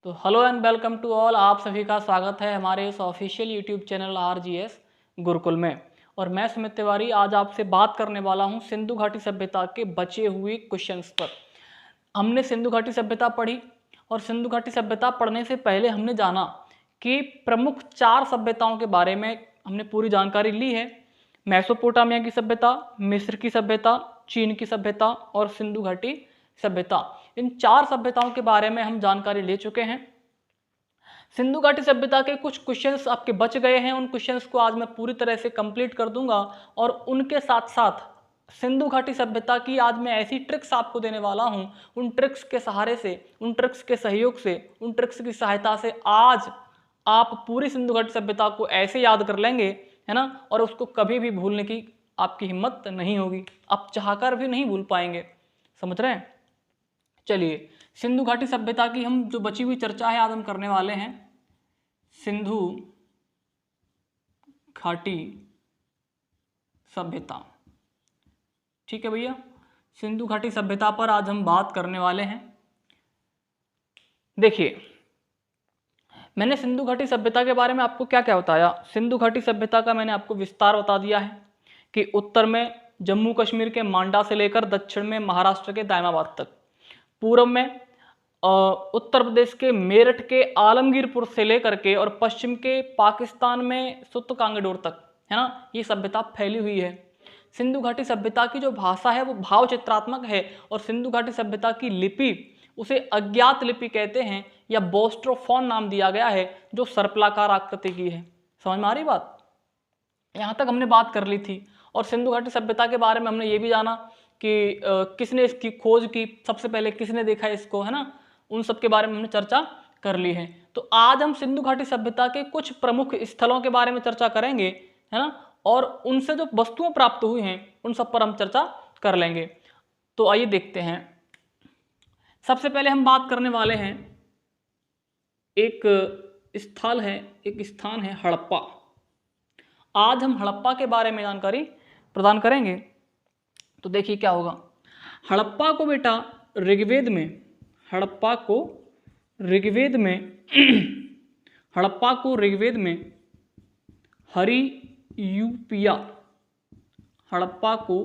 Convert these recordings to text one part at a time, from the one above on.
तो hello and welcome to all, आप सभी का स्वागत है हमारे इस official YouTube channel RGS Gurukul में। और मैं सुमित तिवारी आज आपसे बात करने वाला हूं सिंधु घाटी सभ्यता के बचे हुए क्वेश्चंस पर। हमने सिंधु घाटी सभ्यता पढ़ी और सिंधु घाटी सभ्यता पढ़ने से पहले हमने जाना कि प्रमुख 4 सभ्यताओं के बारे में हमने पूरी जानकारी ली है। मेसोपोटामिया की सभ्यता, मिस्र की सभ्यता, चीन की सभ्यता और सिंधु घाटी सभ्यता। इन 4 सभ्यताओं के बारे में हम जानकारी ले चुके हैं। सिंधु घाटी सभ्यता के कुछ क्वेश्चंस आपके बच गए हैं, उन क्वेश्चंस को आज मैं पूरी तरह से कंप्लीट कर दूंगा और उनके साथ साथ सिंधु घाटी सभ्यता की आज मैं ऐसी ट्रिक्स आपको देने वाला हूं। उन ट्रिक्स के सहारे से, उन ट्रिक्स के सहयोग से, उन ट्रिक्स की सहायता से आज आप पूरी सिंधु घाटी सभ्यता को ऐसे याद कर लेंगे, है ना, और उसको कभी भी भूलने की आपकी हिम्मत नहीं होगी, आप चाहकर भी नहीं भूल पाएंगे। समझ रहे हैं? चलिए, सिंधु घाटी सभ्यता की हम जो बची हुई चर्चा है आज हम करने वाले हैं। सिंधु घाटी सभ्यता, ठीक है भैया, सिंधु घाटी सभ्यता पर आज हम बात करने वाले हैं। देखिए, मैंने सिंधु घाटी सभ्यता के बारे में आपको क्या क्या बताया। सिंधु घाटी सभ्यता का मैंने आपको विस्तार बता दिया है कि उत्तर में जम्मू कश्मीर के मांडा से लेकर दक्षिण में महाराष्ट्र के दायमाबाद तक, पूर्व में उत्तर प्रदेश के मेरठ के आलमगीरपुर से लेकर के और पश्चिम के पाकिस्तान में सुत्तकांगडोर तक, है ना, ये सभ्यता फैली हुई है। सिंधु घाटी सभ्यता की जो भाषा है वो भाव चित्रात्मक है और सिंधु घाटी सभ्यता की लिपि उसे अज्ञात लिपि कहते हैं या बोस्ट्रोफोन नाम दिया गया है, जो सर्पलाकार आकृति की है। समझ में आ रही बात? यहाँ तक हमने बात कर ली थी। और सिंधु घाटी सभ्यता के बारे में हमने ये भी जाना कि किसने इसकी खोज की, सबसे पहले किसने देखा इसको, है ना, उन सब के बारे में हमने चर्चा कर ली है। तो आज हम सिंधु घाटी सभ्यता के कुछ प्रमुख स्थलों के बारे में चर्चा करेंगे, है ना, और उनसे जो वस्तुएं प्राप्त हुई हैं उन सब पर हम चर्चा कर लेंगे। तो आइए देखते हैं। सबसे पहले हम बात करने वाले हैं, एक स्थान है हड़प्पा। आज हम हड़प्पा के बारे में जानकारी प्रदान करेंगे। तो देखिए क्या होगा। हड़प्पा को बेटा ऋग्वेद में हड़प्पा को ऋग्वेद में हरियूपिया, हड़प्पा को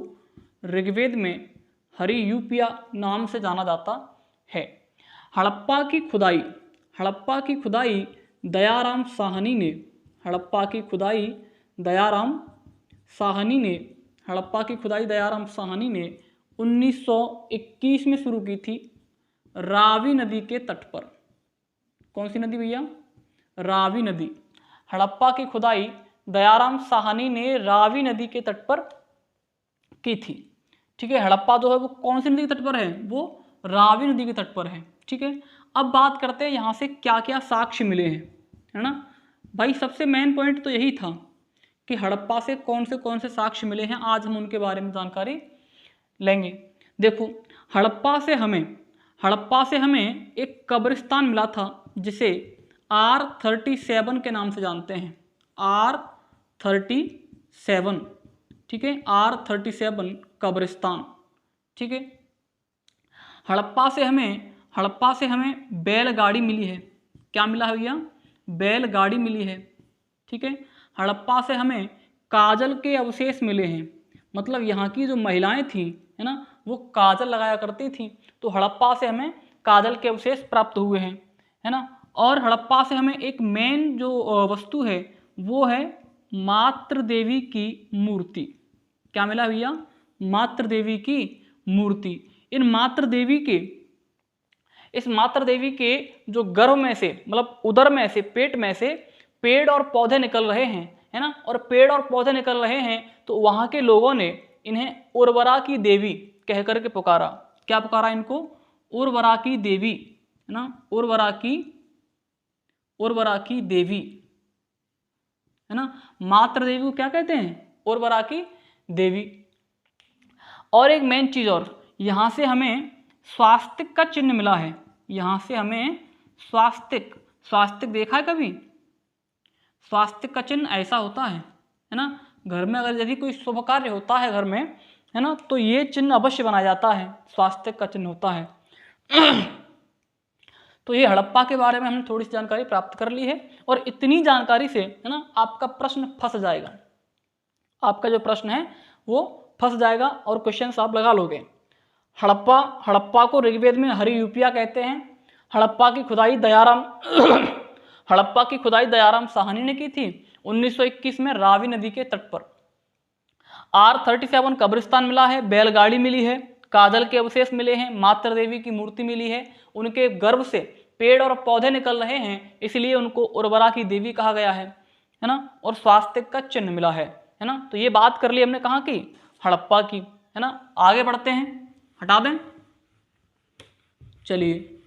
ऋग्वेद में हरियूपिया नाम से जाना जाता है। हड़प्पा की खुदाई दयाराम साहनी ने हड़प्पा की खुदाई दयाराम साहनी ने 1921 में शुरू की थी, रावी नदी के तट पर। कौन सी नदी भैया? रावी नदी। हड़प्पा की खुदाई दयाराम साहनी ने रावी नदी के तट पर की थी। ठीक है, हड़प्पा जो है वो कौन सी नदी के तट पर है? वो रावी नदी के तट पर है। ठीक है, अब बात करते हैं यहाँ से क्या क्या साक्ष्य मिले हैं, है ना भाई। सबसे मेन पॉइंट तो यही था कि हड़प्पा से कौन से साक्ष्य मिले हैं, आज हम उनके बारे में जानकारी लेंगे। देखो, हड़प्पा से हमें एक कब्रिस्तान मिला था जिसे R37 के नाम से जानते हैं। R37, ठीक है, R37 कब्रिस्तान। ठीक है, हड़प्पा से हमें बैलगाड़ी मिली है। क्या मिला है भैया? बैलगाड़ी मिली है। ठीक है, हड़प्पा से हमें काजल के अवशेष मिले हैं। मतलब यहाँ की जो महिलाएं थी, है ना, वो काजल लगाया करती थी, तो हड़प्पा से हमें काजल के अवशेष प्राप्त हुए हैं, है ना। और हड़प्पा से हमें एक मेन जो वस्तु है वो है मातृ देवी की मूर्ति। क्या मिला भैया? मातृ देवी की मूर्ति। इस मातृ देवी के जो गर्भ में से, मतलब उदर में से, पेट में से पेड़ और पौधे निकल रहे हैं, है ना, और पेड़ और पौधे निकल रहे हैं, तो वहां के लोगों ने इन्हें उर्वरा की देवी कह करके पुकारा। क्या पुकारा इनको? उर्वरा की देवी, है ना, उर्वरा की देवी, है ना। मातृ देवी को क्या कहते हैं? उर्वरा की देवी। और एक मेन चीज और, यहां से हमें स्वास्तिक का चिन्ह मिला है। यहां से हमें स्वास्तिक देखा है कभी? स्वास्तिक का चिन्ह ऐसा होता है ना, घर में अगर यदि कोई शुभ कार्य होता है घर में, है ना, तो ये चिन्ह अवश्य बनाया जाता है, स्वास्तिक का चिन्ह होता है। तो ये हड़प्पा के बारे में हमने थोड़ी सी जानकारी प्राप्त कर ली है, और इतनी जानकारी से है ना आपका प्रश्न फंस जाएगा, आपका जो प्रश्न है वो फंस जाएगा और क्वेश्चन आप लगा लोगे। हड़प्पा को ऋग्वेद में हरियूपिया कहते हैं। हड़प्पा की खुदाई दयाराम हड़प्पा की खुदाई दयाराम साहनी ने की थी 1921 में रावी नदी के तट पर। R37 कब्रिस्तान मिला है, बैलगाड़ी मिली है, काजल के अवशेष मिले हैं, मातृ देवी की मूर्ति मिली है, उनके गर्भ से पेड़ और पौधे निकल रहे हैं, इसलिए उनको उर्वरा की देवी कहा गया है ना, और स्वास्तिक का चिन्ह मिला है ना। तो ये बात कर ली हमने कहाँ की, हड़प्पा की, है ना। आगे बढ़ते हैं, हटा दें, चलिए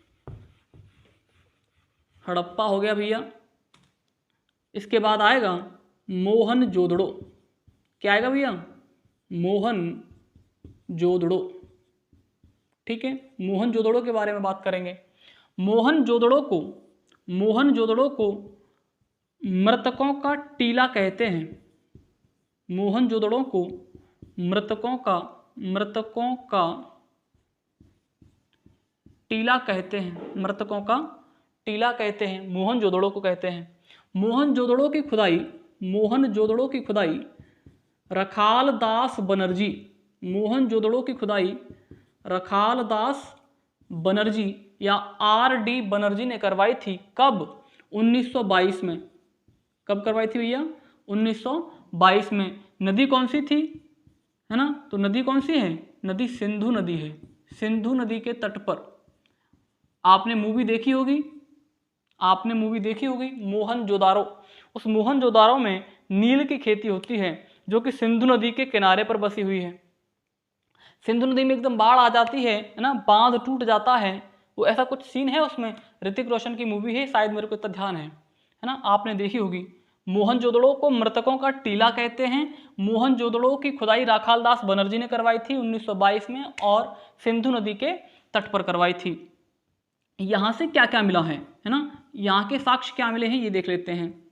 हड़प्पा हो गया भैया। इसके बाद आएगा मोहनजोदड़ो। क्या आएगा भैया, मोहनजोदड़ो। ठीक है, मोहनजोदड़ो के बारे में बात करेंगे। मोहनजोदड़ो को मृतकों का टीला कहते हैं। मोहनजोदड़ो को मृतकों का टीला कहते हैं, मृतकों का टीला कहते हैं, मोहनजोदड़ो को कहते हैं। मोहनजोदड़ो की खुदाई रखालदास बनर्जी, मोहनजोदड़ो की खुदाई रखालदास बनर्जी या R.D. बनर्जी ने करवाई थी। कब, 1922 में। कब करवाई थी भैया, 1922 में। नदी कौन सी थी, है ना, तो नदी कौन सी है, नदी सिंधु नदी है। सिंधु नदी के तट पर आपने मूवी देखी होगी, मोहनजोदारो। उस मोहनजोदारो में नील की खेती होती है, जो कि सिंधु नदी के किनारे पर बसी हुई है। सिंधु नदी में एकदम बाढ़ आ जाती है ना, बांध टूट जाता है, वो ऐसा कुछ सीन है उसमें। ऋतिक रोशन की मूवी है शायद, मेरे को इतना ध्यान है ना, आपने देखी होगी। मोहनजोदड़ो को मृतकों का टीला कहते हैं। मोहनजोदड़ो की खुदाई राखालदास बनर्जी ने करवाई थी 1922 में, और सिंधु नदी के तट पर करवाई थी। यहाँ से क्या क्या मिला है ना, यहाँ के साक्ष्य क्या मिले हैं ये देख लेते हैं।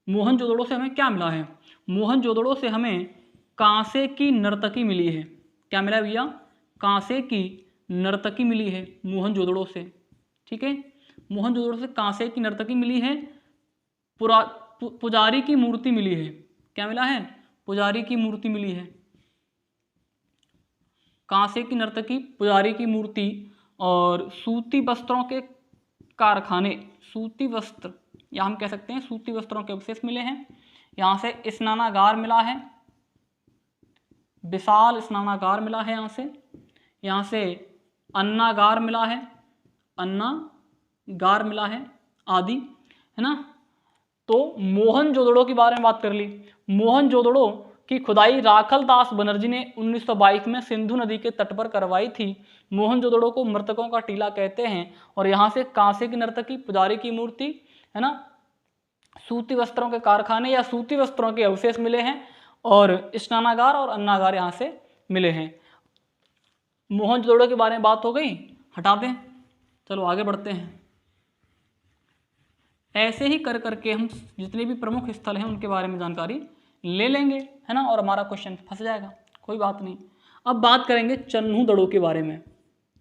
मोहनजोदड़ो से हमें क्या मिला है, मोहनजोदड़ो से हमें कांसे की नर्तकी मिली है। क्या मिला है भैया, कांसे की नर्तकी मिली है मोहनजोदड़ो से। ठीक है, मोहनजोदड़ो से कांसे की नर्तकी मिली है। पुजारी की मूर्ति मिली है। क्या मिला है, पुजारी की मूर्ति मिली है। कांसे की नर्तकी, पुजारी की मूर्ति, और सूती वस्त्रों के कारखाने, सूती वस्त्र या हम कह सकते हैं सूती वस्त्रों के अवशेष मिले हैं। यहाँ से स्नानागार मिला है, विशाल स्नानागार मिला है। यहाँ से अन्नागार मिला है, अन्नागार मिला है आदि, है ना। तो मोहनजोदड़ो के बारे में बात कर ली। मोहनजोदड़ो की खुदाई राखालदास बनर्जी ने 1922 में सिंधु नदी के तट पर करवाई थी। मोहनजोदड़ो को मृतकों का टीला कहते हैं, और यहाँ से कांसे की नर्तकी, पुजारी की मूर्ति, है ना, सूती वस्त्रों के कारखाने या सूती वस्त्रों के अवशेष मिले हैं, और स्नानागार और अन्नागार यहाँ से मिले हैं। मोहनजोदड़ो के बारे में बात हो गई, हटा दें, चलो आगे बढ़ते हैं। ऐसे ही कर करके हम जितने भी प्रमुख स्थल हैं उनके बारे में जानकारी ले लेंगे, है ना, और हमारा क्वेश्चन फंस जाएगा, कोई बात नहीं। अब बात करेंगे चन्हू-दड़ो के बारे में।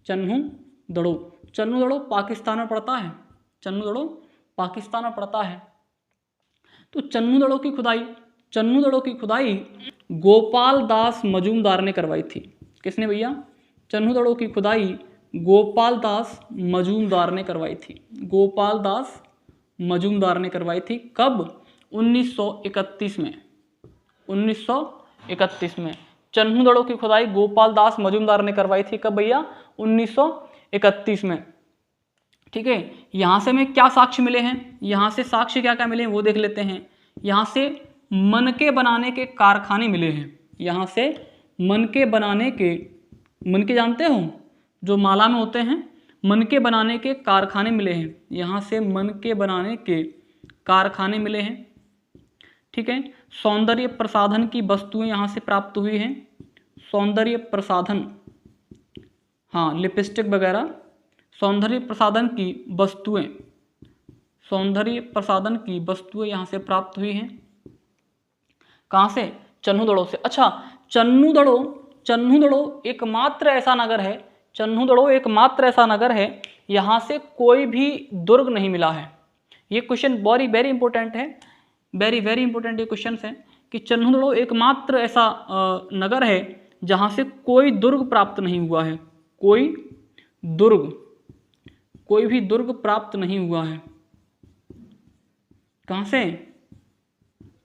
चन्हू-दड़ो पाकिस्तान में पड़ता है। चन्हू-दड़ो पाकिस्तान में पड़ता है। तो चन्हू-दड़ो की खुदाई गोपाल दास मजूमदार ने करवाई थी। किसने भैया, चन्हू-दड़ो की खुदाई गोपाल दास मजूमदार ने करवाई थी। गोपाल दास मजूमदार ने करवाई थी। कब, 1931 में। 1931 में चन्हू-दड़ो की खुदाई गोपाल दास मजूमदार ने करवाई थी। कब भैया, 1931 में। ठीक है, यहाँ से हमें क्या साक्ष्य मिले हैं, यहाँ से साक्ष्य क्या क्या मिले हैं वो देख लेते हैं। यहाँ से मनके बनाने के कारखाने मिले हैं। यहाँ से मनके जानते हो, जो माला में होते हैं, मनके बनाने के कारखाने मिले हैं। यहाँ से मनके बनाने के कारखाने मिले हैं। ठीक है, सौंदर्य प्रसाधन की वस्तुएं यहाँ से प्राप्त हुई हैं। सौंदर्य प्रसाधन, हाँ, लिपस्टिक वगैरह, सौंदर्य प्रसाधन की वस्तुएं यहाँ से प्राप्त हुई हैं। कहाँ से, चन्हू-दड़ो से। अच्छा, चन्हू-दड़ो एकमात्र ऐसा नगर है चन्हुदड़ो एकमात्र ऐसा नगर है यहाँ से कोई भी दुर्ग नहीं मिला है। ये क्वेश्चन वेरी वेरी इंपॉर्टेंट है, वेरी वेरी इंपॉर्टेंट ये क्वेश्चन है कि चन्हुदड़ो एकमात्र ऐसा नगर है जहाँ से कोई दुर्ग प्राप्त नहीं हुआ है, कोई भी दुर्ग प्राप्त नहीं हुआ है। कहाँ से?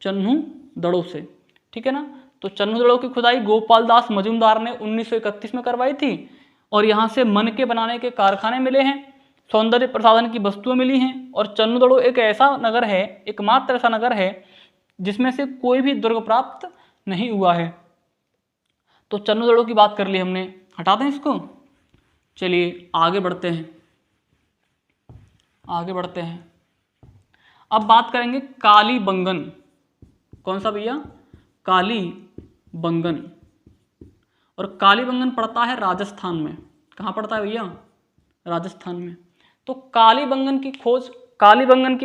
चन्हुदड़ो से, ठीक है ना। तो चन्हुदड़ो की खुदाई गोपाल दास मजूमदार ने 1931 में करवाई थी और यहाँ से मन के बनाने के कारखाने मिले हैं, सौंदर्य प्रसाधन की वस्तुएं मिली हैं। और चन्हुदड़ो एक ऐसा नगर है, एकमात्र ऐसा नगर है जिसमें से कोई भी दुर्ग प्राप्त नहीं हुआ है। तो चन्हुदड़ो की बात कर ली हमने, हटा दें इसको। चलिए आगे बढ़ते हैं, आगे बढ़ते हैं। अब बात करेंगे कालीबंगन। कौन सा भैया? कालीबंगन। और कालीबंगन पड़ता है राजस्थान में। कहाँ पड़ता है भैया? राजस्थान में। तो कालीबंगन की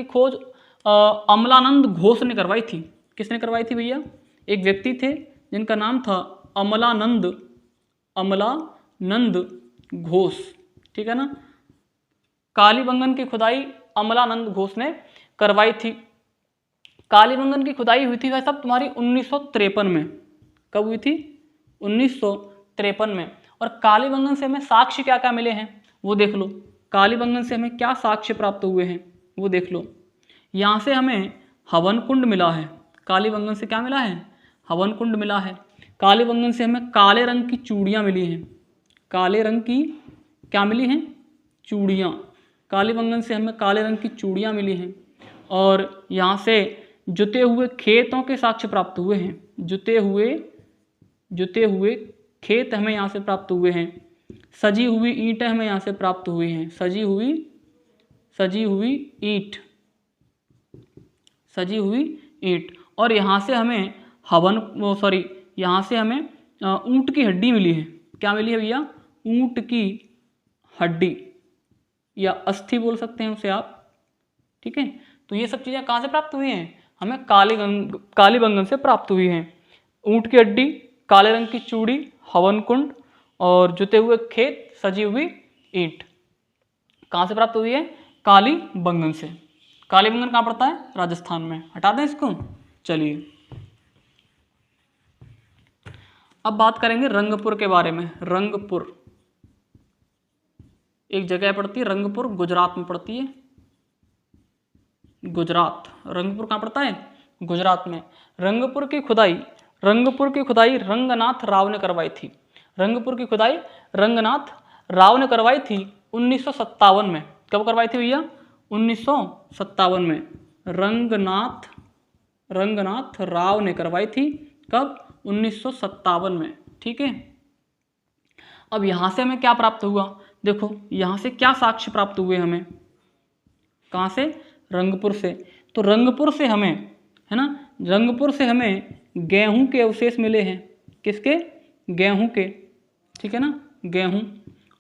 खोज अमलानंद घोष ने करवाई थी। किसने करवाई थी भैया? एक व्यक्ति थे जिनका नाम था अमलानंद घोष, ठीक है ना। कालीबंगन की खुदाई अमलानंद घोष ने करवाई थी। कालीबंगन की खुदाई हुई थी भाई साहब तुम्हारी 1953 में। कब हुई थी? 1953 में। और कालीबंगन से हमें साक्ष्य क्या क्या मिले हैं वो देख लो। कालीबंगन से हमें क्या साक्ष्य प्राप्त हुए हैं वो देख लो। यहाँ से हमें हवन कुंड मिला है। कालीबंगन से क्या मिला है? हवन कुंड मिला है। कालीबंगन से हमें काले रंग की चूड़ियाँ मिली हैं। काले रंग की क्या मिली हैं? चूड़ियाँ। कालीबंगन से हमें काले रंग की चूड़ियाँ मिली हैं। और यहाँ से जुते हुए खेतों के साक्ष्य प्राप्त हुए हैं। जुते हुए खेत हमें यहाँ से प्राप्त हुए हैं। सजी हुई ईंटें हमें यहाँ से प्राप्त हुई हैं। सजी हुई ईंट। और यहाँ से हमें यहाँ से हमें ऊँट की हड्डी मिली है। क्या मिली है भैया? ऊँट की हड्डी या अस्थि बोल सकते हैं उसे आप, ठीक है। तो ये सब चीज़ें कहाँ से प्राप्त हुई हैं? हमें कालीबंगन से प्राप्त हुई हैं। ऊँट की हड्डी, काले रंग की चूड़ी, हवन कुंड और जुते हुए खेत, सजी हुई ईंट। कहाँ से प्राप्त हुई है? कालीबंगन से। कालीबंगन कहाँ पड़ता है? राजस्थान में। हटा दें इसको। चलिए अब बात करेंगे रंगपुर के बारे में। रंगपुर एक जगह पड़ती है, रंगपुर गुजरात में पड़ती है। गुजरात। रंगपुर कहाँ पड़ता है? गुजरात में। रंगपुर की खुदाई रंगनाथ राव ने करवाई थी। रंगपुर की खुदाई रंगनाथ राव ने करवाई थी 1957 में। कब करवाई थी भैया? 1957 में। रंगनाथ राव ने करवाई थी। कब? 1957 में, ठीक है। अब यहाँ से हमें क्या प्राप्त हुआ? देखो यहाँ से क्या साक्ष्य प्राप्त हुए हमें? कहाँ से? रंगपुर से। तो रंगपुर से हमें, है ना, रंगपुर से हमें गेहूं के अवशेष मिले हैं। किसके? गेहूं के, ठीक है ना, गेहूं।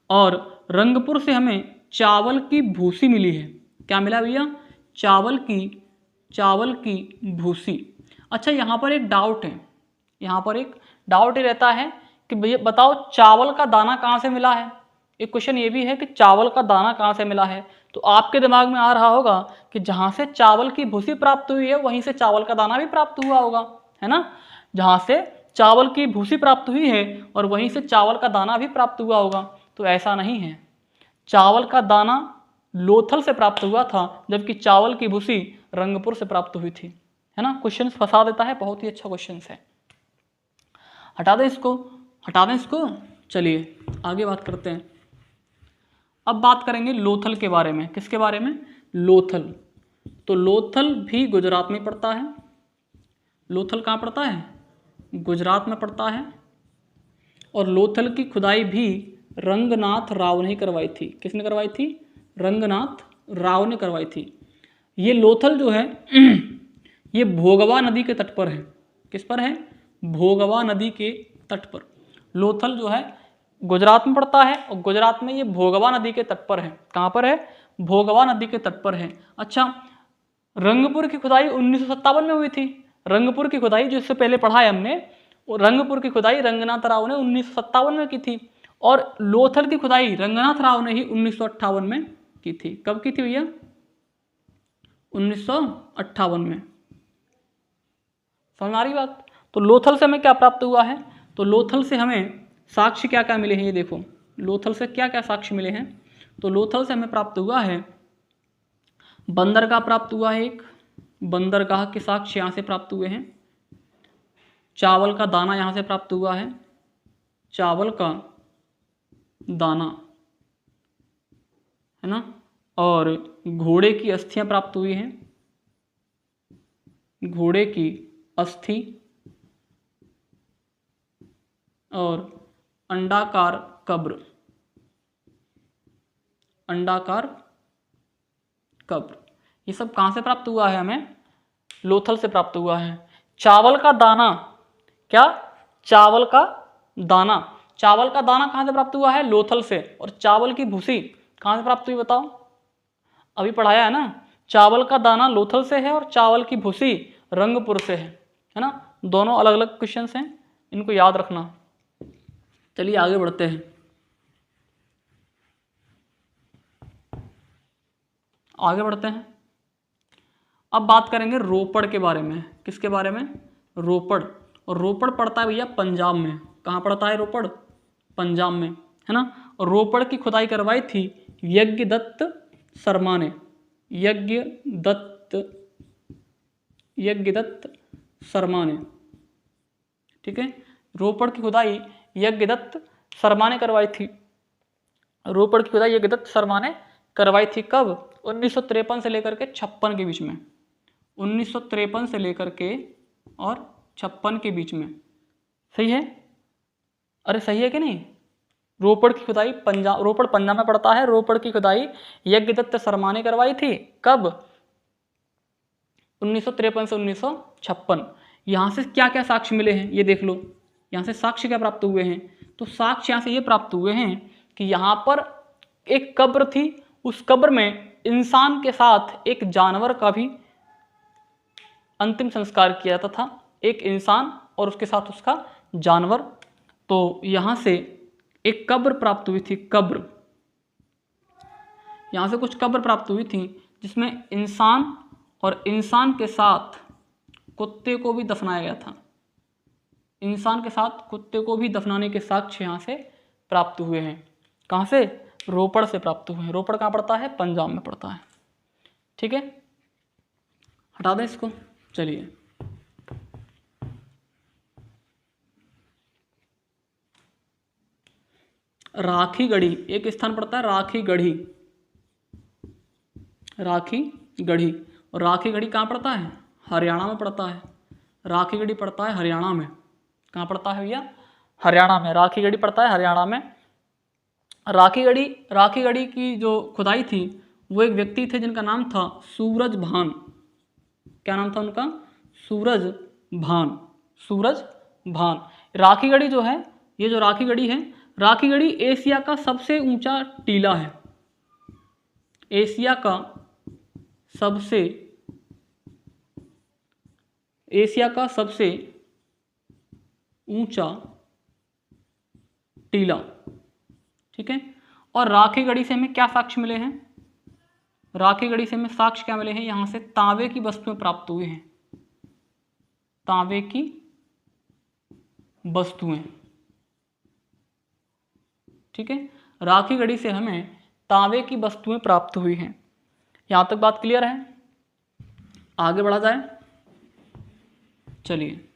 और रंगपुर से हमें चावल की भूसी मिली है। क्या मिला भैया? चावल की भूसी। अच्छा यहाँ पर एक डाउट है, ये रहता है कि भैया बताओ चावल का दाना कहाँ से मिला है। एक क्वेश्चन ये भी है कि चावल का दाना कहाँ से मिला है। तो आपके दिमाग में आ रहा होगा कि जहाँ से चावल की भूसी प्राप्त हुई है वहीं से चावल का दाना भी प्राप्त हुआ होगा, है ना। जहाँ से चावल की भूसी प्राप्त हुई है और वहीं से चावल का दाना भी प्राप्त हुआ होगा। तो ऐसा नहीं है। चावल का दाना लोथल से प्राप्त हुआ था जबकि चावल की भूसी रंगपुर से प्राप्त हुई थी, है ना। क्वेश्चन फंसा देता है, बहुत ही अच्छा क्वेश्चन है। हटा दें इसको। चलिए आगे बात करते हैं। अब बात करेंगे लोथल के बारे में। किसके बारे में? लोथल। तो लोथल भी गुजरात में पड़ता है। लोथल कहाँ पड़ता है? गुजरात में पड़ता है। और लोथल की खुदाई भी रंगनाथ राव ने करवाई थी। किसने करवाई थी? रंगनाथ राव ने करवाई थी। ये लोथल जो है ये भोगवा नदी के तट पर है। किस पर है? भोगवा नदी के तट पर। लोथल जो है गुजरात में पड़ता है और गुजरात में ये भोगवा नदी के तट पर है। कहाँ पर है? भोगवा नदी के तट पर है। अच्छा, रंगपुर की खुदाई 1957 में हुई थी। रंगपुर की खुदाई जो इससे पहले पढ़ा है हमने, रंगपुर की खुदाई रंगनाथ राव ने 1957 में की थी। और लोथल की खुदाई रंगनाथ राव ने ही 1958 में की थी। कब की थी भैया? 1958 में। समझ आ रही बात? तो लोथल से हमें क्या प्राप्त हुआ है? तो लोथल से हमें साक्ष्य क्या क्या मिले हैं, ये देखो। लोथल से क्या क्या साक्ष्य मिले हैं? तो लोथल से हमें प्राप्त हुआ है बंदरगाह प्राप्त हुआ है, एक बंदरगाह के साक्ष्य यहाँ से प्राप्त हुए हैं। चावल का दाना यहाँ से प्राप्त हुआ है, चावल का दाना, है ना। और घोड़े की अस्थियाँ प्राप्त हुई हैं, घोड़े की अस्थि, और अंडाकार कब्र, अंडाकार कब्र, ये सब कहाँ से प्राप्त हुआ है? हमें लोथल से प्राप्त हुआ है। चावल का दाना, क्या? चावल का दाना, चावल का दाना कहाँ से प्राप्त हुआ है? लोथल से। और चावल की भूसी कहाँ से प्राप्त हुई बताओ? अभी पढ़ाया है ना, चावल का दाना लोथल से है और चावल की भूसी रंगपुर से है ना। दोनों अलग अलग क्वेश्चन हैं, इनको याद रखना। चलिए आगे बढ़ते हैं। आगे बढ़ते हैं। अब बात करेंगे रोपड़ के बारे में। किसके बारे में? रोपड़। और रोपड़ पड़ता है भैया पंजाब में। कहाँ पड़ता है रोपड़? पंजाब में, है ना। और रोपड़ की खुदाई करवाई थी यज्ञदत्त शर्मा ने, यज्ञदत्त शर्मा ने, ठीक है। रोपड़ की खुदाई यज्ञदत्त शर्मा ने करवाई थी। रोपड़ की खुदाई यज्ञदत्त शर्मा ने करवाई थी। कब? 1953 से लेकर के 56 के बीच में। 1953 से लेकर के और 56 के बीच में। सही है? अरे सही है कि नहीं? रोपड़ की खुदाई पंजाब, रोपड़ पंजाब में पड़ता है। रोपड़ की खुदाई यज्ञदत्त शर्मा ने करवाई थी। कब? 1953 से 1956। यहाँ से क्या क्या साक्ष्य मिले हैं ये देख लो। यहाँ से साक्ष्य क्या प्राप्त हुए हैं? तो साक्ष्य यहाँ से ये प्राप्त हुए हैं कि यहाँ पर एक कब्र थी, उस कब्र में इंसान के साथ एक जानवर का भी अंतिम संस्कार किया जाता था। एक इंसान और उसके साथ उसका जानवर। तो यहाँ से एक कब्र प्राप्त हुई थी, कब्र। यहाँ से कुछ कब्र प्राप्त हुई थी जिसमें इंसान और इंसान के साथ कुत्ते को भी दफनाया गया था। इंसान के साथ कुत्ते को भी दफनाने के साक्ष्य यहाँ से प्राप्त हुए हैं। कहाँ से? रोपड़ से प्राप्त हुए हैं। रोपड़ कहाँ पड़ता है? पंजाब में पड़ता है। ठीक है, हटा दें इसको। चलिए राखी गढ़ी, एक स्थान पड़ता है राखी गढ़ी, राखी गढ़ी। और राखी गढ़ी कहाँ पड़ता है? हरियाणा में पड़ता है। राखी गढ़ी पड़ता है हरियाणा में। कहाँ पड़ता है भैया? हरियाणा में। राखी गढ़ी पड़ता है हरियाणा में। राखी गढ़ी की जो खुदाई थी वो एक व्यक्ति थे जिनका नाम था सूरज भान। क्या नाम था उनका? सूरज भान, सूरज भान। राखी गढ़ी जो है, ये जो राखी गढ़ी है, राखी गढ़ी एशिया का सबसे ऊंचा टीला है। एशिया का सबसे ऊंचा टीला। ठीक है। और राखी गढ़ी से हमें क्या साक्ष्य मिले हैं? राखी गढ़ी से हमें साक्ष्य क्या मिले हैं? यहां से तांबे की वस्तुएं प्राप्त हुई हैं। तांबे की वस्तुएं। ठीक है, राखी गढ़ी से हमें तांबे की वस्तुएं प्राप्त हुई हैं। यहां तक बात क्लियर है? आगे बढ़ा जाए। चलिए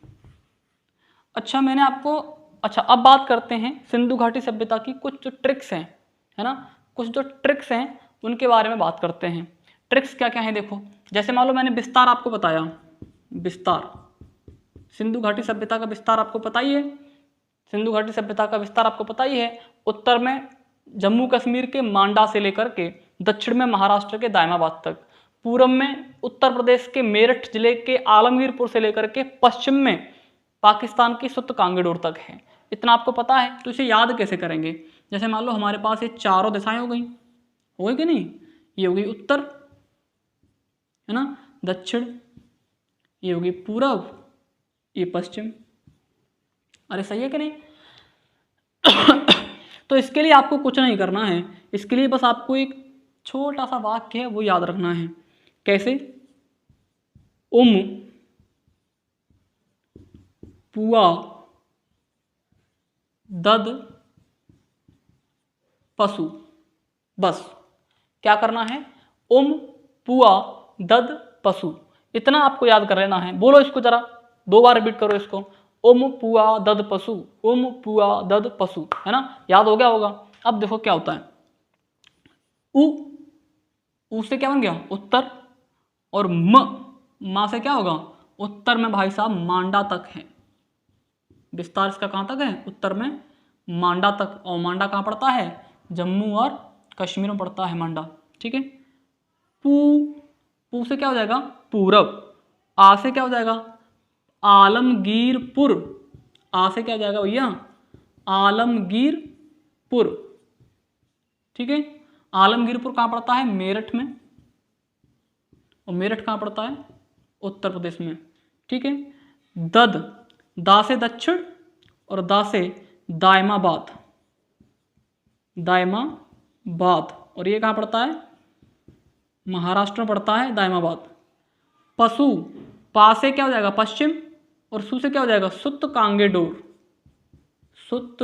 अच्छा अब बात करते हैं सिंधु घाटी सभ्यता की कुछ जो ट्रिक्स हैं, है ना। कुछ जो ट्रिक्स हैं उनके बारे में बात करते हैं। ट्रिक्स क्या क्या हैं देखो। जैसे मान लो मैंने विस्तार आपको बताया, विस्तार सिंधु घाटी सभ्यता का विस्तार आपको पता ही है। सिंधु घाटी सभ्यता का विस्तार आपको पता ही है। उत्तर में जम्मू कश्मीर के मांडा से लेकर के दक्षिण में महाराष्ट्र के दायमाबाद तक, पूर्व में उत्तर प्रदेश के मेरठ जिले के आलमगीरपुर से लेकर के पश्चिम में पाकिस्तान की सुत कांगड़ोर तक है। इतना आपको पता है। तो इसे याद कैसे करेंगे? जैसे मान लो हमारे पास ये चारों दिशाएं हो गई कि नहीं? ये हो गई उत्तर, है ना, दक्षिण, ये होगी पूरब, ये पश्चिम। अरे सही है कि नहीं? तो इसके लिए आपको कुछ नहीं करना है, इसके लिए बस आपको एक छोटा सा वाक्य है वो याद रखना है। कैसे? पुआ दद पशु। बस क्या करना है? पुआ दद पशु, इतना आपको याद कर लेना है। बोलो इसको जरा, 2 बार रिपीट करो इसको। पुआ दद पशु, पुआ दद पशु, है ना? याद हो गया होगा। अब देखो क्या होता है। उ से क्या बन गया? उत्तर। और मां से क्या होगा? उत्तर में भाई साहब मांडा तक है। विस्तार इसका कहां तक है? उत्तर में मांडा तक। और मांडा कहां पड़ता है? जम्मू और कश्मीर में पड़ता है मांडा। ठीक है। पू से क्या हो जाएगा? पूरब। आ से क्या हो जाएगा? आलमगीरपुर। आ से क्या हो जाएगा भैया? आलमगीरपुर। ठीक है। आलमगीरपुर कहाँ पड़ता है? मेरठ में। और मेरठ कहाँ पड़ता है? उत्तर प्रदेश में। ठीक है। दद, दा से दक्षिण और दा से दायमाबाद। दायमाबाद। और ये कहाँ पड़ता है? महाराष्ट्र में पड़ता है दायमाबाद। पशु, पा से क्या हो जाएगा? पश्चिम। और सु से क्या हो जाएगा? सुत कांगे डोर। सुत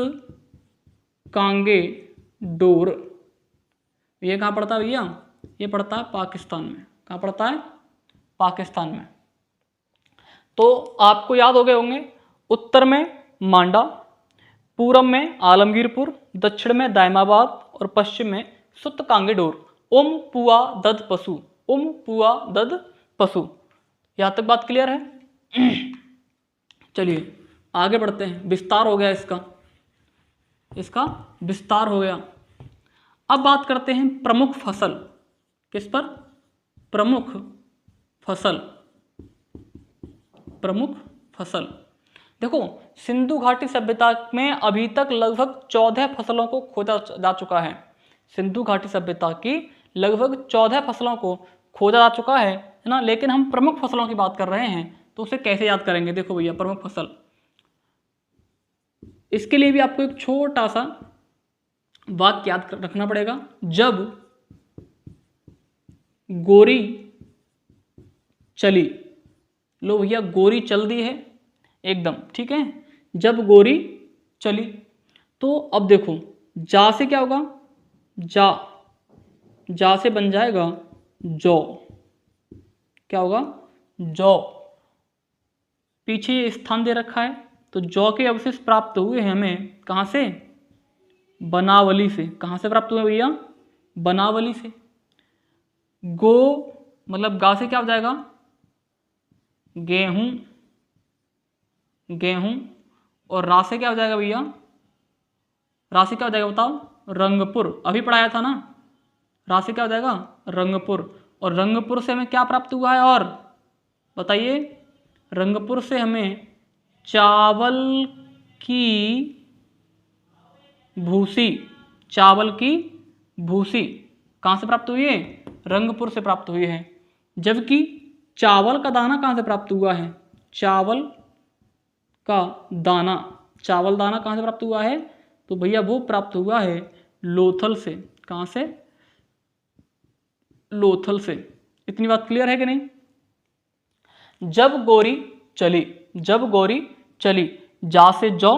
कांगे डोर। ये कहाँ पड़ता है भैया? ये पड़ता है पाकिस्तान में। कहाँ पड़ता है? पाकिस्तान में। तो आपको याद हो गए होंगे, उत्तर में मांडा, पूरब में आलमगीरपुर, दक्षिण में दायमाबाद और पश्चिम में सुत कांगे डोर। पुआ दद पशु, पुआ दद पशु। यहाँ तक बात क्लियर है? चलिए आगे बढ़ते हैं। विस्तार हो गया इसका विस्तार हो गया। अब बात करते हैं प्रमुख फसल। किस पर? प्रमुख फसल। प्रमुख फसल। देखो, सिंधु घाटी सभ्यता में अभी तक लगभग 14 फसलों को खोजा जा चुका है। सिंधु घाटी सभ्यता की लगभग 14 फसलों को खोजा जा चुका है ना? लेकिन हम प्रमुख फसलों की बात कर रहे हैं, तो उसे कैसे याद करेंगे? देखो भैया, प्रमुख फसल, इसके लिए भी आपको एक छोटा सा वाक्य याद रखना पड़ेगा। जब गोरी चली। लो भैया, गोरी चल दी है एकदम। ठीक है। जब गोरी चली, तो अब देखो, जा से क्या होगा? जा से बन जाएगा जौ। क्या होगा? जौ। पीछे ये स्थान दे रखा है, तो जौ के अवशेष प्राप्त हुए हैं हमें कहाँ से? बनावली से। कहाँ से प्राप्त हुए भैया? बनावली से। गो मतलब गा से क्या हो जाएगा? गेहूं। गेहूं। और रा से क्या हो जाएगा भैया? रा से क्या हो जाएगा बताओ? रंगपुर। अभी पढ़ाया था ना। रा से क्या हो जाएगा? रंगपुर। और रंगपुर से हमें क्या प्राप्त हुआ है? और बताइए। रंगपुर से हमें चावल की भूसी। चावल की भूसी कहाँ से प्राप्त हुई है? रंगपुर से प्राप्त हुई है। जबकि चावल का दाना कहाँ से प्राप्त हुआ है? चावल का दाना, चावल दाना कहाँ से प्राप्त हुआ है? तो भैया वो प्राप्त हुआ है लोथल से। कहाँ से? लोथल से। इतनी बात क्लियर है कि नहीं? जब गोरी चली, जब गोरी चली, जा से जौ,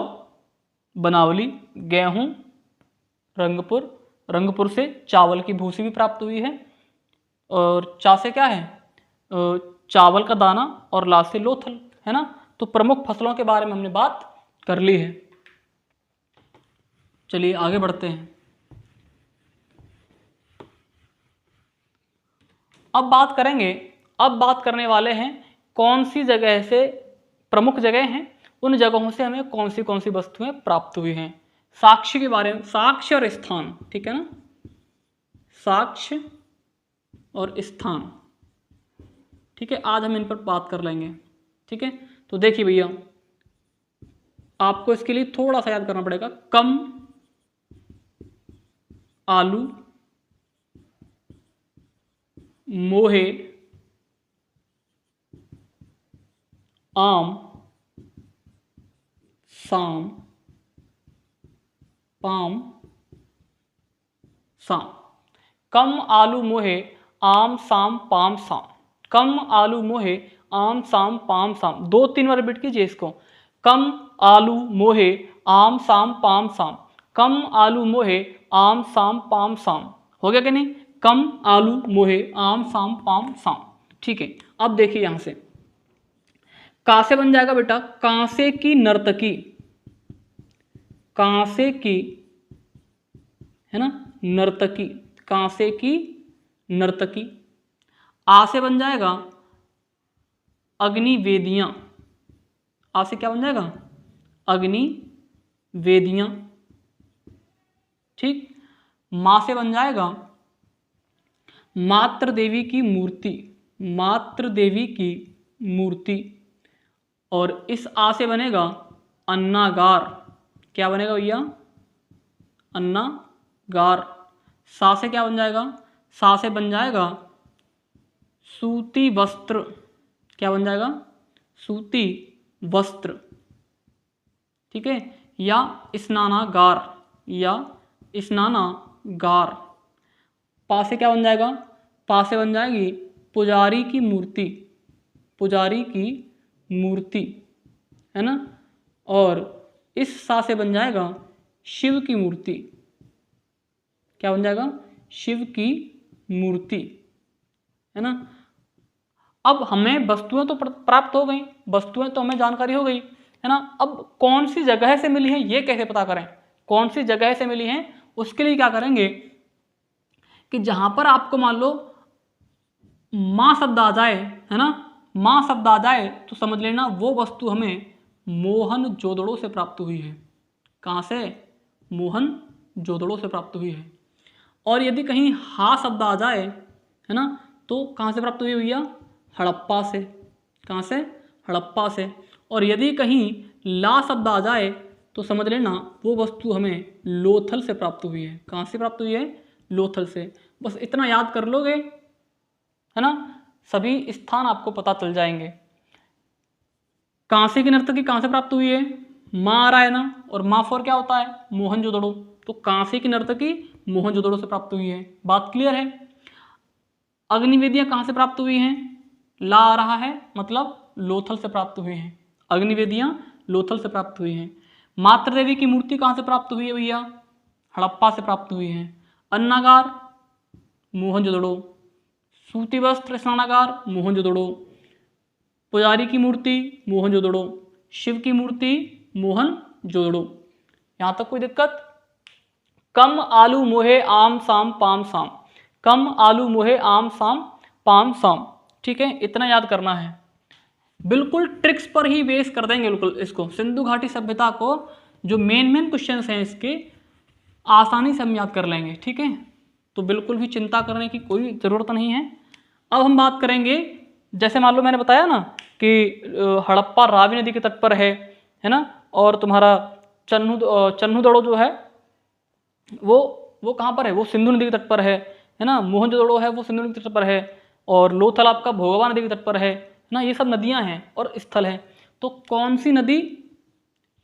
बनावली, गेहूं, रंगपुर, रंगपुर से चावल की भूसी भी प्राप्त हुई है। और चा से क्या है? चावल का दाना। और ला से लोथल, है ना? तो प्रमुख फसलों के बारे में हमने बात कर ली है। चलिए आगे बढ़ते हैं। अब बात करेंगे, अब बात करने वाले हैं कौन सी जगह से प्रमुख जगह हैं, उन जगहों से हमें कौन सी वस्तुएं प्राप्त हुई हैं। साक्ष्य के बारे में, साक्ष्य और स्थान, ठीक है ना? साक्ष्य और स्थान, ठीक है। आज हम इन पर बात कर लेंगे। ठीक है। तो देखिए भैया, आपको इसके लिए थोड़ा सा याद करना पड़ेगा। कम आलू, मोहे, आम, साम, पाम, साम। कम आलू मोहे आम साम पाम साम। कम आलू मोहे आम साम पाम साम। 2-3 बार रिपीट कीजिए इसको। कम आलू मोहे आम साम पाम साम। कम आलू मोहे आम साम पाम साम। हो गया कि नहीं? कम आलू मोहे आम साम पाम साम। ठीक है, अब देखिए यहां से का से बन जाएगा बेटा कांसे की नर्तकी। कांसे की, है ना, नर्तकी। कांसे की नर्तकी। आ से बन जाएगा अग्नि वेदियां। आ से क्या बन जाएगा? अग्नि वेदियां। ठीक। मां से बन जाएगा मात्र देवी की मूर्ति। मात्र देवी की मूर्ति। और इस आ से बनेगा अन्नागार। क्या बनेगा भैया? अन्नागार। सा से क्या बन जाएगा? सा से बन जाएगा सूती वस्त्र। क्या बन जाएगा? सूती वस्त्र। ठीक है, या स्नानागार, या स्नानागार। पा से क्या बन जाएगा? पा से बन जाएगी पुजारी की मूर्ति। पुजारी की मूर्ति, है ना। और इस सा से बन जाएगा शिव की मूर्ति। क्या बन जाएगा? शिव की मूर्ति, है ना। अब हमें वस्तुएं तो प्राप्त हो गई, वस्तुएं तो हमें जानकारी हो गई, है ना। अब कौन सी जगह से मिली है ये कैसे पता करें? कौन सी जगह से मिली है उसके लिए क्या करेंगे कि जहां पर आपको मान लो मां शब्द आ जाए, है ना, मां शब्द आ जाए तो समझ लेना वो वस्तु हमें मोहनजोदड़ो से प्राप्त हुई है। कहां से? मोहनजोदड़ो से प्राप्त हुई है। और यदि कहीं हा शब्द आ जाए, है ना, तो कहां से प्राप्त हुई भैया? हड़प्पा से। कहां से? हड़प्पा से। और यदि कहीं ला शब्द आ जाए तो समझ लेना वो वस्तु हमें लोथल से प्राप्त हुई है। कहां से प्राप्त हुई है? लोथल से। बस इतना याद कर लोगे, है ना, सभी स्थान आपको पता चल जाएंगे। कांसे की नर्तकी कहां से प्राप्त हुई है? मां आ रहा है ना, और मां फॉर क्या होता है? मोहनजोदड़ो। तो कांसे की नर्तकी मोहनजोदड़ो से प्राप्त हुई है। बात क्लियर है? अग्निवेदियां कहां से प्राप्त हुई हैं? ला आ रहा है, मतलब लोथल से प्राप्त हुई हैं। अग्निवेदियां लोथल से प्राप्त हुई हैं। मात्र देवी की मूर्ति कहां से प्राप्त हुई है भैया? हड़प्पा से प्राप्त हुई है। अन्नागार मोहनजोदड़ो। सूती वस्त्र स्नानागार मोहनजोदड़ो। पुजारी की मूर्ति मोहनजोदड़ो। शिव की मूर्ति मोहनजोदड़ो। यहां तक कोई दिक्कत? कम आलू मोहे आम साम पाम साम। कम आलू मोहे आम साम पाम साम। ठीक है, इतना याद करना है। बिल्कुल ट्रिक्स पर ही बेस कर देंगे बिल्कुल इसको। सिंधु घाटी सभ्यता को जो मेन क्वेश्चन हैं इसके आसानी से हम याद कर लेंगे। ठीक है, तो बिल्कुल भी चिंता करने की कोई ज़रूरत नहीं है। अब हम बात करेंगे, जैसे मान लो मैंने बताया ना कि हड़प्पा रावी नदी के तट पर है ना, और तुम्हारा चन्हुदड़ो जो है वो कहाँ पर है? वो सिंधु नदी के तट पर है ना। मोहनजोदड़ो है वो सिंधु नदी के तट पर है। और लोथल आपका भोगवा नदी के तट पर है ना। ये सब नदियां हैं और स्थल है। तो कौन सी नदी,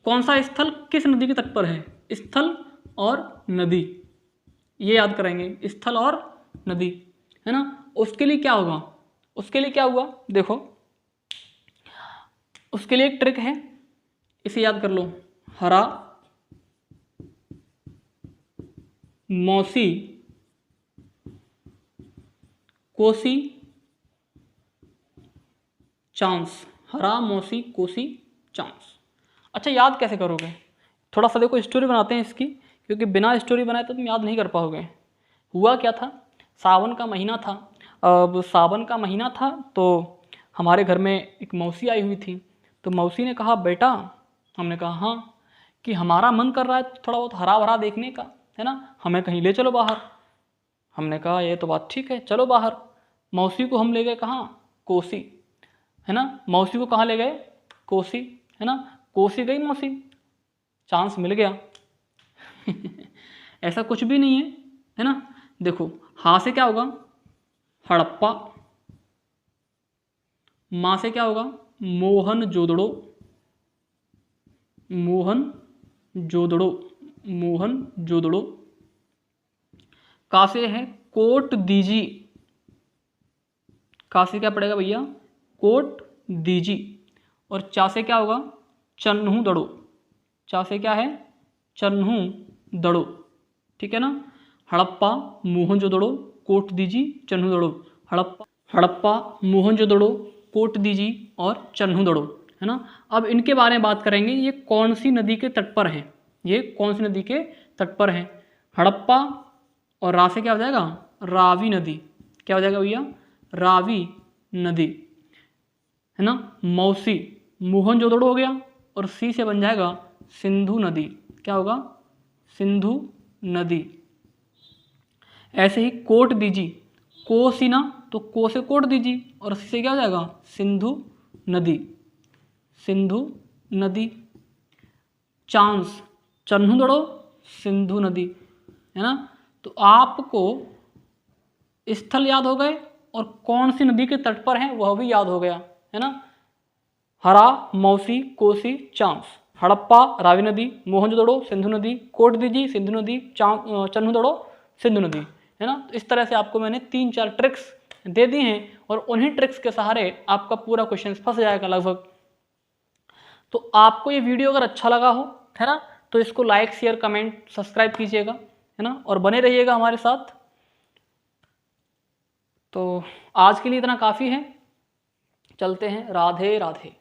कौन सा स्थल किस नदी के तट पर है? स्थल और नदी, ये याद करेंगे, स्थल और नदी, है ना। उसके लिए क्या होगा? उसके लिए क्या हुआ देखो, उसके लिए एक ट्रिक है, इसे याद कर लो। हरा मौसी कोसी चांस। हरा मौसी कोसी चांस। अच्छा, याद कैसे करोगे? थोड़ा सा देखो, स्टोरी बनाते हैं इसकी, क्योंकि बिना स्टोरी बनाए तो तुम याद नहीं कर पाओगे। हुआ क्या था, सावन का महीना था। अब सावन का महीना था तो हमारे घर में एक मौसी आई हुई थी। तो मौसी ने कहा, बेटा, हमने कहा हाँ, कि हमारा मन कर रहा है थोड़ा बहुत हरा भरा देखने का, है ना, हमें कहीं ले चलो बाहर। हमने कहा ये तो बात ठीक है, चलो बाहर। मौसी को हम ले गए कहाँ? कोसी, है ना। मौसी को कहाँ ले गए? कोसी, है ना। कोसी गई मौसी, चांस मिल गया। ऐसा कुछ भी नहीं है ना। देखो, हा से क्या होगा? हड़प्पा। मां से क्या होगा? मोहनजोदड़ो। मोहनजोदड़ो, मोहनजोदड़ो। का से है कोट दीजी, का से क्या पड़ेगा भैया, कोट दीजी। और चा से क्या होगा, चन्हू दड़ो, चा से क्या है, चन्हू दड़ो, ठीक है ना। हड़प्पा मोहनजोदड़ो कोट दीजी चन्हू दड़ो, हड़प्पा मोहनजोदड़ो कोट दीजी और चन्हू दड़ो, है ना। अब इनके बारे में बात करेंगे, ये कौन सी नदी के तट पर हैं, ये कौन सी नदी के तट पर हैं। हड़प्पा और रा से क्या हो जाएगा, रावी नदी, क्या हो जाएगा भैया, रावी नदी, है ना। मौसी मोहनजोदड़ो हो गया, और सी से बन जाएगा सिंधु नदी, क्या होगा, सिंधु नदी। ऐसे ही कोट दीजी, को सी ना, तो को से कोट दीजी और सी से क्या हो जाएगा, सिंधु नदी, सिंधु नदी। चांस चन्हू दड़ो सिंधु नदी, है ना। तो आपको स्थल याद हो गए और कौन सी नदी के तट पर है वह भी याद हो गया, है ना। हरा, मौसी, कोसी, चांस, हड़प्पा रावी नदी, मोहनजोदड़ो सिंधु नदी, कोट दीजी सिंधु नदी, चन्हू दड़ो सिंधु नदी, है ना। तो इस तरह से आपको मैंने 3-4 ट्रिक्स दे दी हैं और उन्हीं ट्रिक्स के सहारे आपका पूरा क्वेश्चन फंस जाएगा लगभग। तो आपको ये वीडियो अगर अच्छा लगा हो, है ना, तो इसको लाइक शेयर कमेंट सब्सक्राइब कीजिएगा, है ना, और बने रहिएगा हमारे साथ। तो आज के लिए इतना काफ़ी है, चलते हैं, राधे राधे।